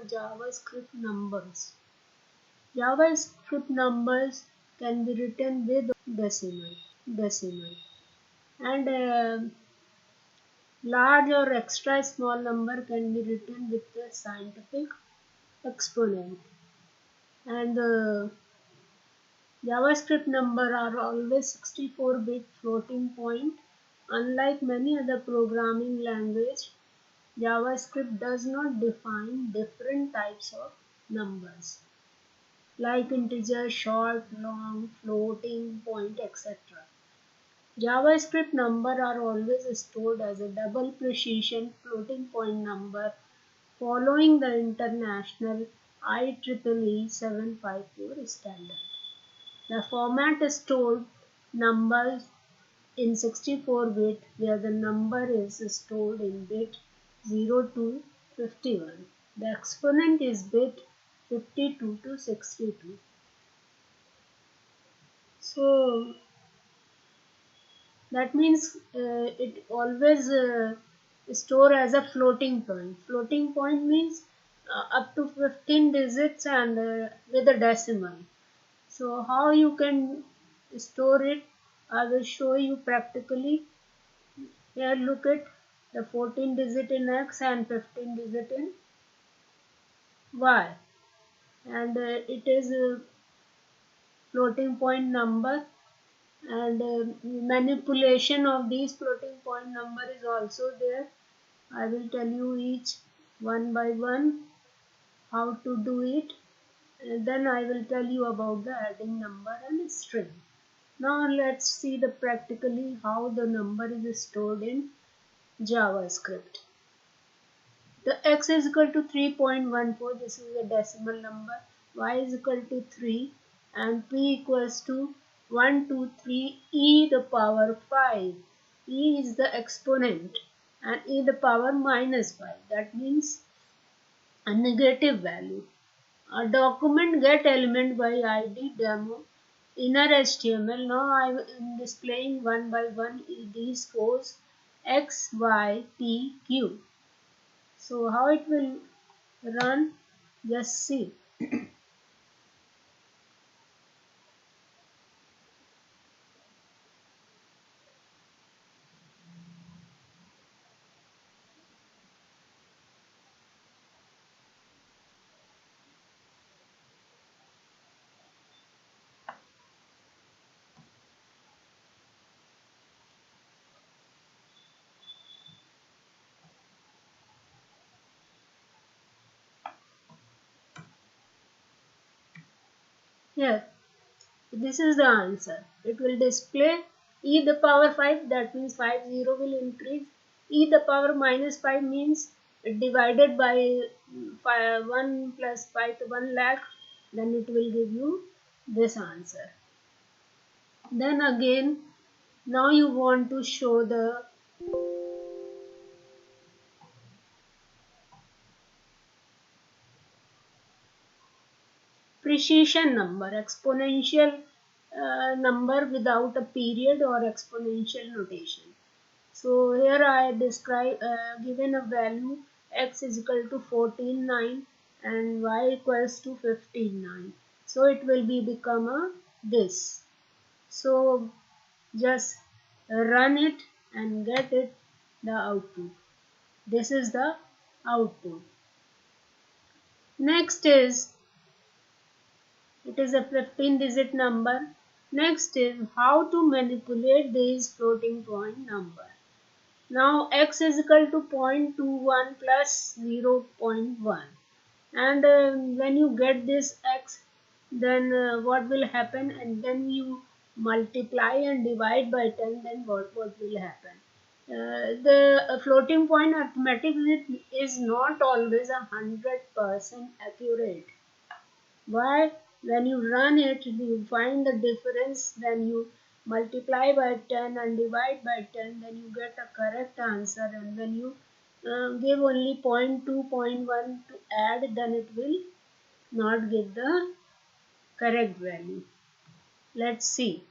the JavaScript numbers. JavaScript numbers can be written with decimal, and large or extra small number can be written with the scientific exponent. And JavaScript number are always 64-bit floating point. Unlike many other programming language, JavaScript does not define different types of numbers like integer, short, long, floating point, etc. JavaScript number are always stored as a double precision floating point number following the international IEEE 754 standard. The format stored numbers in 64-bit where the number is stored in bit 0 to 51. The exponent is bit 52 to 62. So that means it always store as a floating point. Floating point means up to 15 digits and with a decimal. So how you can store it, I will show you practically. Here look at the 14 digit in X and 15 digit in Y, and it is a floating point number, and manipulation of these floating point number is also there. I will tell you each one by one how to do it, and then I will tell you about the adding number and string. Now let's see the practically how the number is stored in JavaScript. The x is equal to 3.14, this is a decimal number, y is equal to 3, and p equals to 123 e the power 5. E is the exponent and e the power minus 5. That means a negative value. A document get element by id demo inner HTML. Now I am displaying one by one these fours x, y, p, q. So how it will run, just see. Here, this is the answer. It will display e the power 5, that means 50 will increase. E the power minus 5 means divided by 1 plus 5 to 1 lakh, then it will give you this answer. Then again, now you want to show the precision number, exponential number without a period or exponential notation. So here I describe given a value x is equal to 14.9 and y equals to 15.9. So it will be become a this. So just run it and get it the output. This is the output. Next is, it is a 15 digit number. Next is how to manipulate this floating point number. Now x is equal to 0.21 plus 0.1, and when you get this x, then what will happen, and then you multiply and divide by 10, then what will happen. The floating point arithmetic is not always 100% accurate. Why? When you run it, you find the difference. When you multiply by 10 and divide by 10, then you get a correct answer. And when you give only 0.2, 0.1 to add, then it will not give the correct value. Let's see.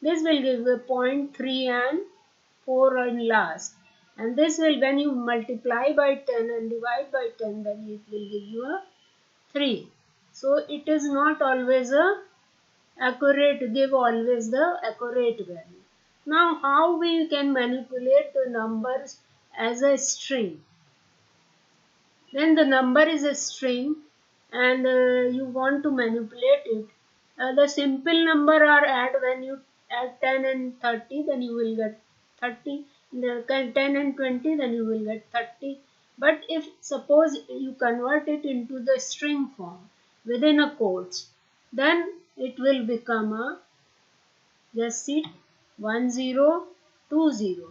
This will give a 0.3 and 4 in last. And this will, when you multiply by 10 and divide by 10, then it will give you a 3. So it is not always a accurate, give always the accurate value. Now how we can manipulate the numbers as a string? When the number is a string and you want to manipulate it, the simple number are add, when you add 10 and 30, then you will get 30. The 10 and 20, then you will get 30. But if suppose you convert it into the string form within a quotes, then it will become a, just see, 1020,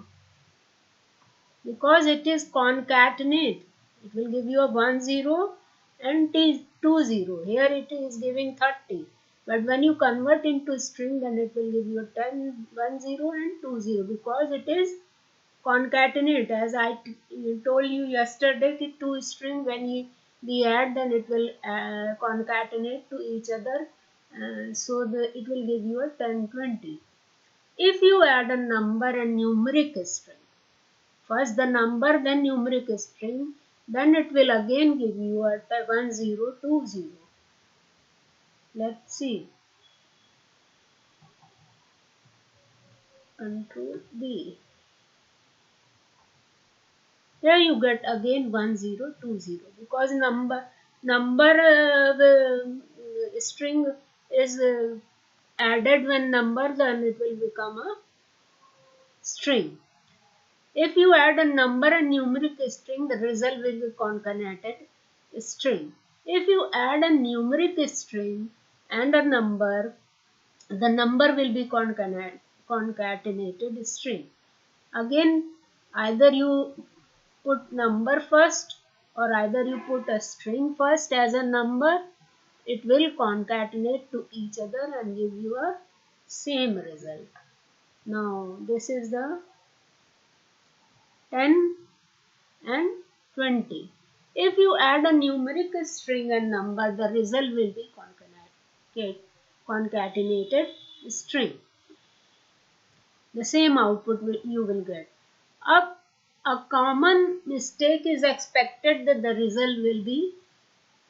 because it is concatenate. It will give you a 10 and 20. Here it is giving 30. But when you convert into string, then it will give you a 10, 10 and 20, because it is concatenate. As I told you yesterday, the two string, when we add, then it will concatenate to each other. So it will give you a 10, 20. If you add a number and numeric string, first the number, then numeric string, then it will again give you a 1020. Let's see. Control B. Here you get again 1020, because number string is added when number, then it will become a string. If you add a number and numeric string, the result will be concatenated string. If you add a numeric string and a number, the number will be concatenated string. Again, either you put number first, or either you put a string first as a number, it will concatenate to each other and give you a same result. Now this is the 10 and 20. If you add a numeric string and number, the result will be concatenated string. The same output you will get. A common mistake is expected that the result will be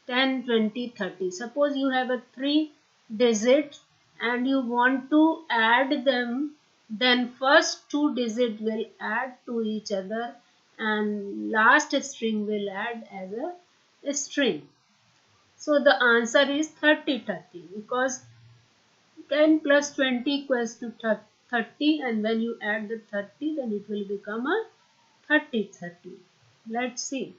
10, 20, 30. Suppose you have a 3 digit and you want to add them, then first 2 digit will add to each other and last string will add as a string. So the answer is 30, 30, because 10 plus 20 equals to 30, and when you add the 30, then it will become a 30, 30. Let's see.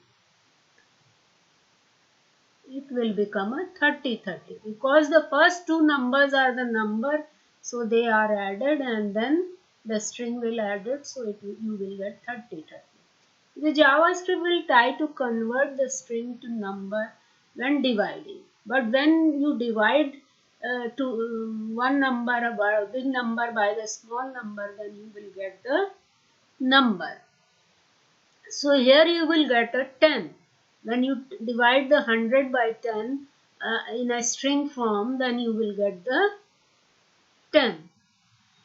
It will become a 30, 30, because the first two numbers are the number, so they are added, and then the string will add it, so you will get 30, 30. The JavaScript will try to convert the string to number when dividing, but when you divide to one number, a big number, by the small number, then you will get the number. So here you will get a 10. When you divide the 100 by 10 in a string form, then you will get the 10.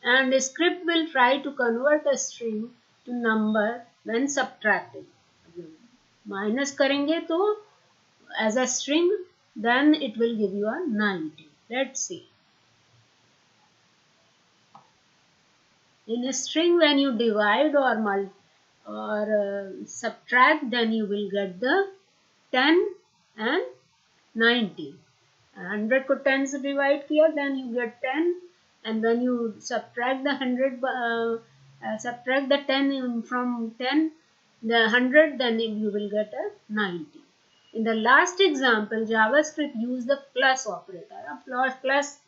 And the script will try to convert a string to number when subtracting. Minus करेंगे तो as a string, then it will give you a 90. Let's see. In a string, when you divide or subtract, then you will get the 10 and 90. 100 को 10 से divide किया, then you get 10, and when you subtract the 100, subtract the 10 from 10, the 100, then you will get a 90. In the last example, JavaScript use the plus operator. अब plus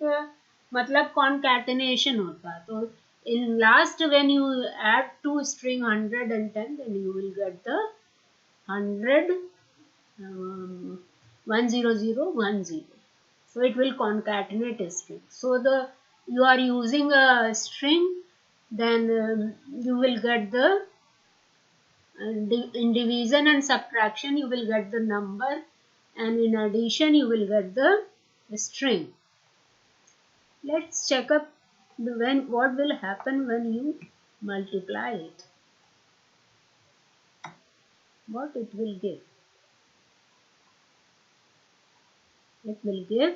मतलब concatenation होता है. तो in last, when you add two string 110, then you will get the 100 10010. So it will concatenate a string. So you are using a string, then you will get the in division and subtraction you will get the number, and in addition you will get the string. Let's check up what will happen when you multiply it. what it will give? It will give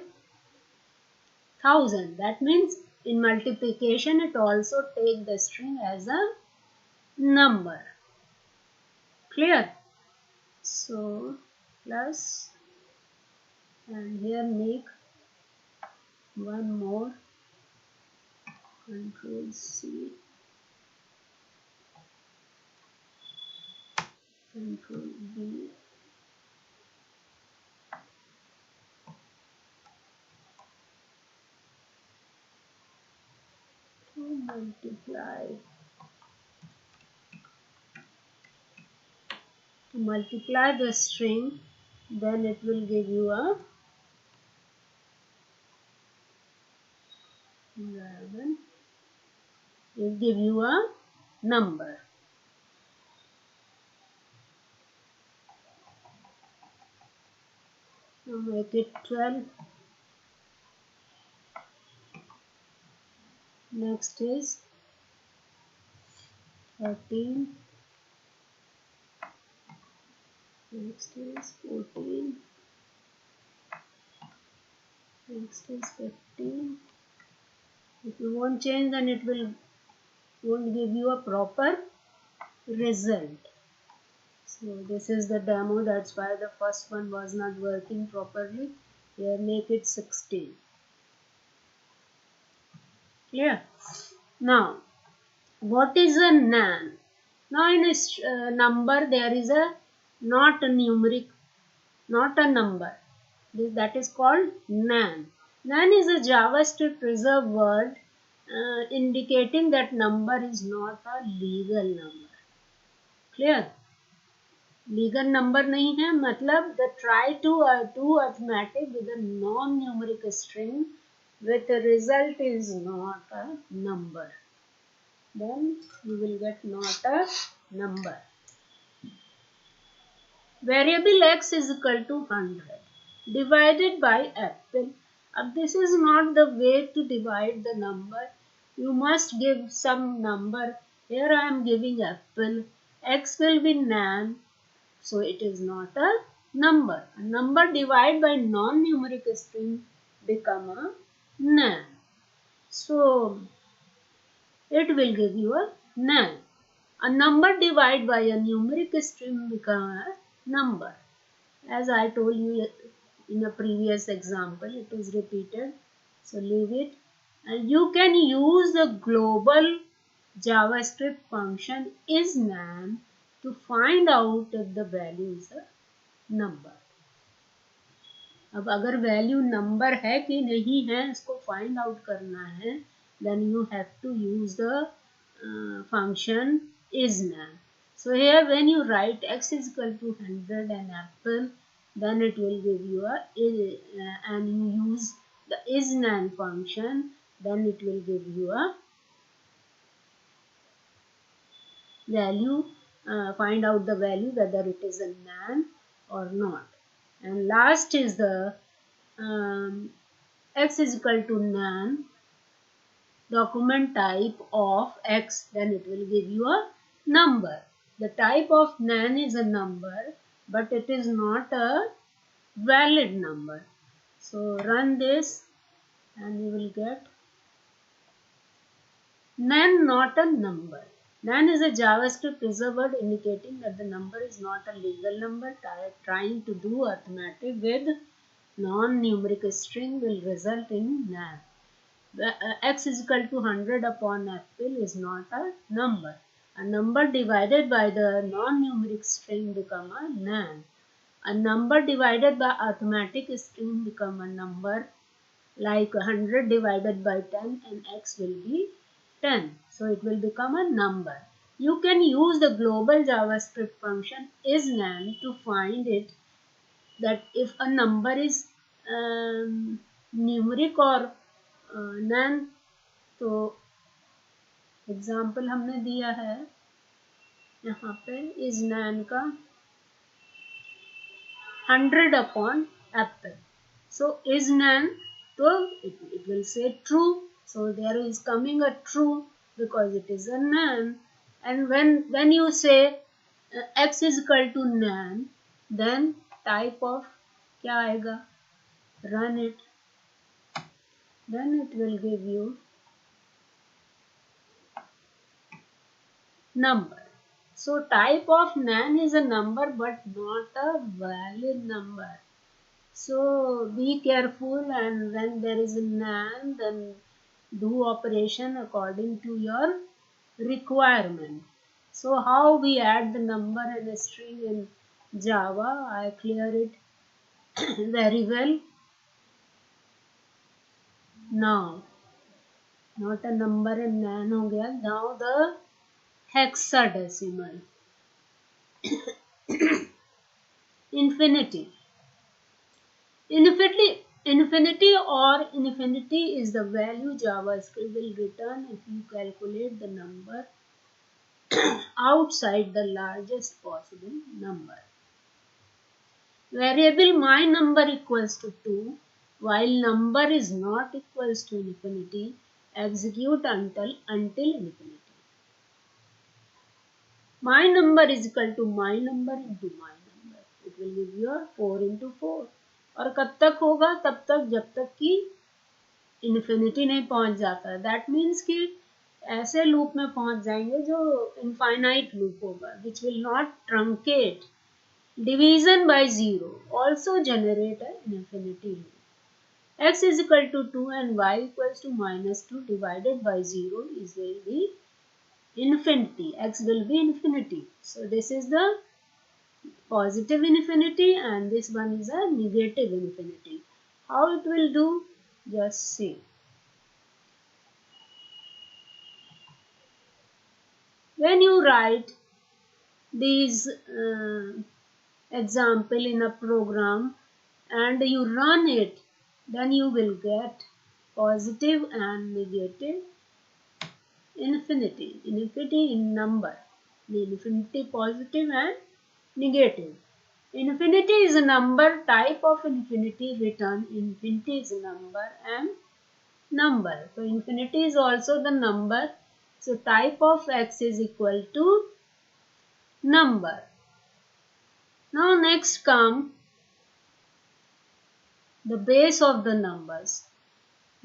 1000. That means in multiplication it also take the string as a number. Clear? So plus, and here make one more, Control C, Control V, to multiply the string, then it will give you a 11. It will give you a number. Now make it 12. Next is 13. Next is 14. Next is 15. If you won't change, then it won't give you a proper result. So this is the demo. That's why the first one was not working properly. Here make it 16. Clear? Now, what is a nan? Now in a number there is a not a numeric, not a number. That is called nan. Nan is a JavaScript reserved word indicating that number is not a legal number. Clear? Legal number नहीं है, मतलब the try to do arithmetic with a non-numeric string with the result is not a number. Then you will get not a number. Variable x is equal to 100 divided by apple. अब this is not the way to divide the number. You must give some number. Here I am giving apple. X will be nan. So it is not a number. A number divided by non-numeric string become a nan. So it will give you a nan. A number divided by a numeric string become a number. As I told you in a previous example, it is repeated. So leave it. And you can use the global JavaScript function isNan to find out if the value is a number. अब अगर value number है कि नहीं है इसको find out करना है, then you have to use the function isNan. So here when you write x is equal to 100 and apple, then it will give you a and you use the isNan function, then it will give you a value, find out the value whether it is a nan or not. And last is the x is equal to nan document type of x, then it will give you a number. The type of nan is a number, but it is not a valid number. So run this and you will get nan not a number. Nan is a JavaScript reserved word indicating that the number is not a legal number. Trying to do arithmetic with non-numeric string will result in nan. X is equal to 100 upon apple is not a number. A number divided by the non-numeric string become a nan. A number divided by arithmetic string become a number, like 100 divided by 10 and x will be 10. So it will become a number. You can use the global JavaScript function isNan to find it that if a number is numeric or nan. तो example हमने दिया है यहाँ पे is nan का 100 upon apple. So is nan, so it will say true. So there is coming a true because it is a nan. And when you say x is equal to nan, then type of क्या आएगा, run it, then it will give you number. So type of nan is a number but not a valid number. So be careful, and when there is a nan, then do operation according to your requirement. So how we add the number and a string in Java, I clear it very well. Now, not a number and nan हो गया. Now the hexadecimal. Infinity. Infinity or infinity is the value JavaScript will return if you calculate the number outside the largest possible number. Variable my number equals to 2, while number is not equals to infinity, execute until infinity. My number is equal to my number into my number. It will give you 4 into 4. और कब तक होगा, तब तक जब तक कि infinity नहीं पहुंच जाता है. दैट मीन्स कि ऐसे लूप में पहुंच जाएंगे जो इनफाइनाइट लूप होगा, which will not truncate. Division by zero also generate an infinity loop. X is equal to 2 and y equals to -2 divided by 0 is will be infinity. X will be infinity. So this is the positive infinity and this one is a negative infinity. How it will do? Just see. When you write these example in a program and you run it, then you will get positive and negative infinity. Infinity in number. The infinity positive and negative. Infinity is a number, type of infinity return. Infinity is a number and number. So infinity is also the number. So type of x is equal to number. Now next come the base of the numbers.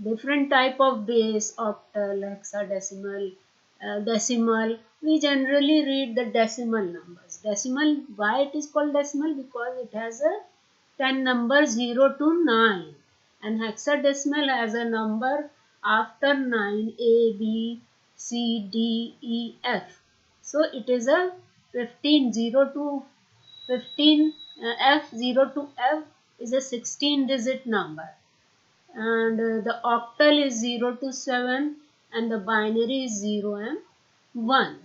Different type of base, octal, hexadecimal, decimal. We generally read the decimal numbers. Decimal, why it is called decimal? Because it has a 10 numbers 0 to 9. And hexadecimal has a number after 9, A, B, C, D, E, F. So it is a 15, 0 to 15, F, 0 to F is a 16 digit number. And the octal is 0 to 7 and the binary is 0 and 1.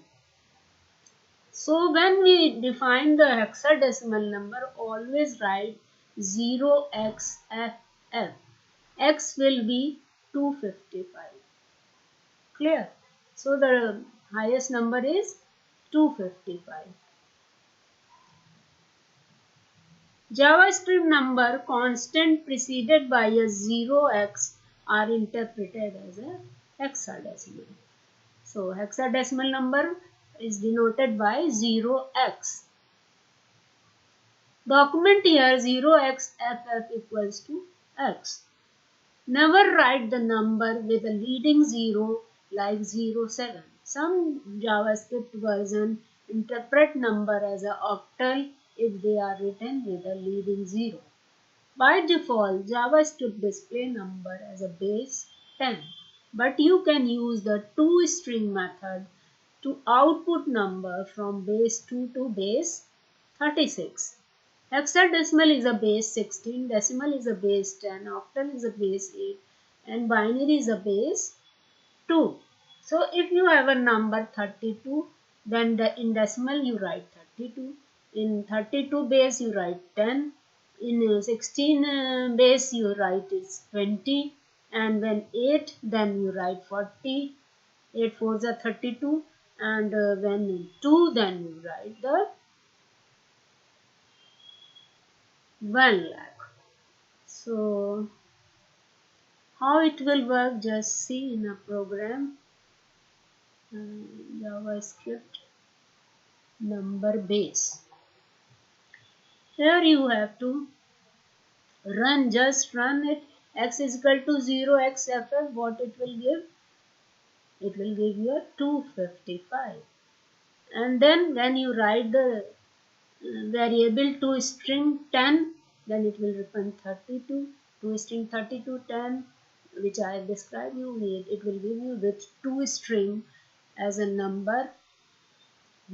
So when we define the hexadecimal number, always write 0xFF. X will be 255. Clear? So the highest number is 255. JavaScript number constant preceded by a 0x are interpreted as a hexadecimal. So hexadecimal number is denoted by 0x. Document here 0xFF equals to x. Never write the number with a leading 0 like 07. Some JavaScript version interpret number as a octal if they are written with a leading 0. By default, JavaScript display number as a base 10, but you can use the toString method to output number from base 2 to base 36. Hexadecimal is a base 16, decimal is a base 10, octal is a base 8, and binary is a base 2. So if you have a number 32, then in decimal you write 32. In 32 base you write 10. In 16 base you write is 20. And when 8, then you write 40. 8 fours are 32. And when 2, then you write the 1 lakh. So how it will work, just see in a program. JavaScript. number base. Here you have to just run it. X is equal to 0 x ff. What it will give? It will give you a 255. And then when you write the variable to string 10, then it will return 32. To string 32 10, which I have described you, it will give you with two string as a number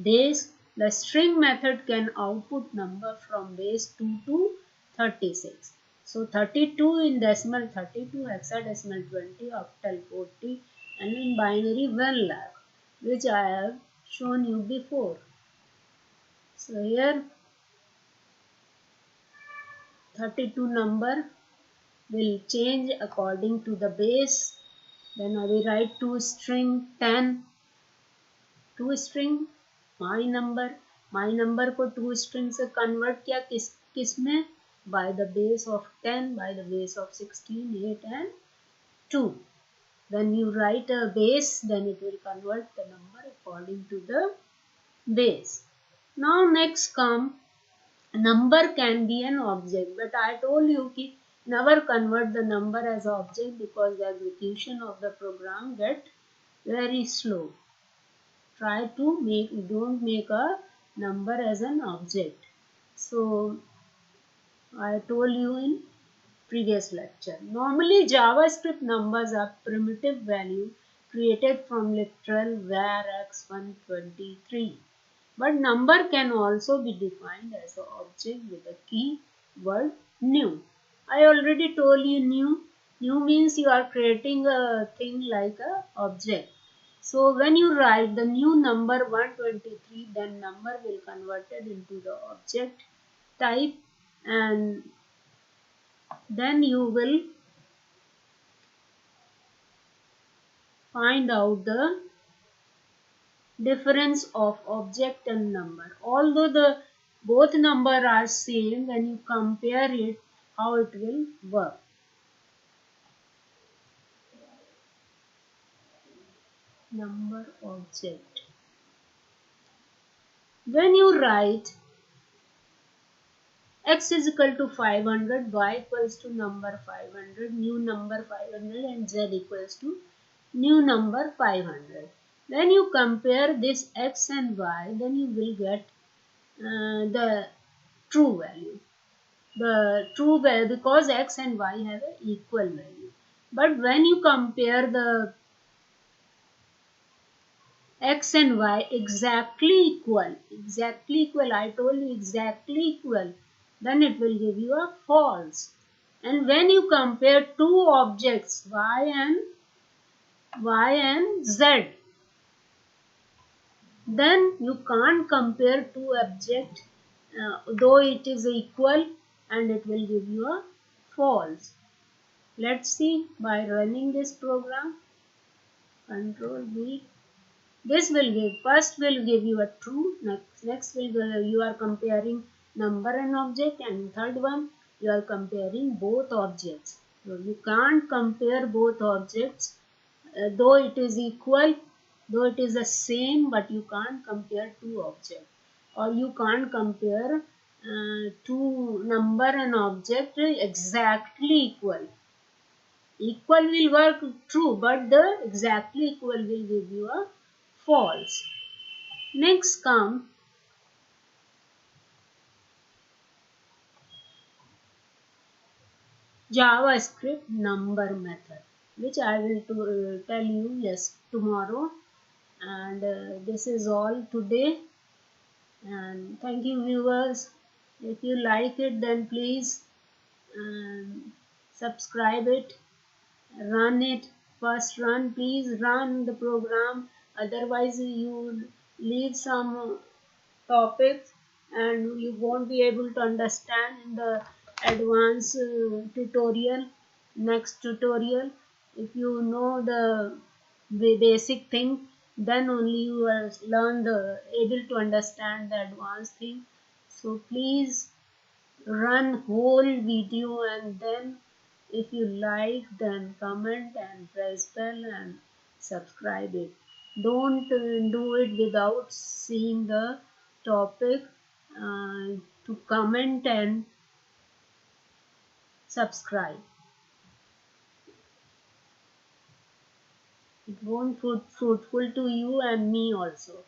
base. The string method can output number from base 2 to 36. So 32 in decimal 32, hexadecimal 20, octal 40, and in binary 1 lakh, which I have shown you before. So here 32 number will change according to the base. Then I will write to string 10, to string my number को two string से convert किया किस में, by the base of 10, by the base of 16, 8 and 2. When you write a base, then it will convert the number according to the base. Now next come number can be an object, but I told you कि never convert the number as object because the execution of the program get very slow. Try to don't make a number as an object. So I told you in previous lecture. Normally JavaScript numbers are primitive value created from literal var x123. But number can also be defined as an object with a keyword new. I already told you new. New means you are creating a thing like a object. So when you write the new number 123, then number will converted into the object type, and then you will find out the difference of object and number. Although the both number are same, when you compare it, how it will work. Number object. When you write x is equal to 500, y equals to number 500, new number 500, and z equals to new number 500. When you compare this x and y, then you will get the true value. The true value, because x and y have an equal value. But when you compare the x and y exactly equal, I told you exactly equal, then it will give you a false. And when you compare two objects y and z, then you can't compare two objects though it is equal, and it will give you a false. Let's see by running this program. Control V. This will give, first will give you a true, next will give, you are comparing number and object, and third one you are comparing both objects. So you can't compare both objects though it is equal, though it is the same, but you can't compare two objects, or you can't compare two number and object exactly equal. Equal will work true, but the exactly equal will give you a false. Next come JavaScript number method, which I will tell you tomorrow. And this is all today. And thank you, viewers. If you like it, then please subscribe it, run it. First run, please run the program. Otherwise, you leave some topics and you won't be able to understand in the advanced tutorial, next tutorial. If you know the basic thing, then only you will learn the able to understand the advanced thing. So please run whole video, and then if you like, then comment and press bell and subscribe it. Don't do it without seeing the topic to comment and subscribe. It won't fruitful to you and me also.